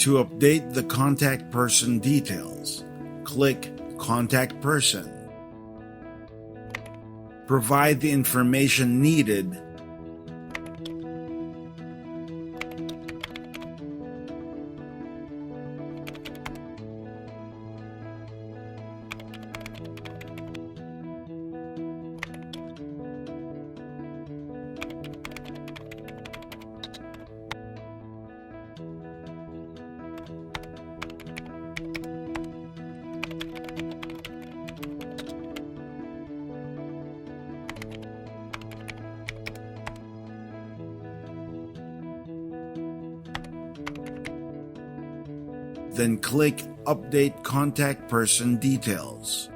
To update the contact person details, click Contact Person. Provide the information needed. Then click Update Contact Person Details.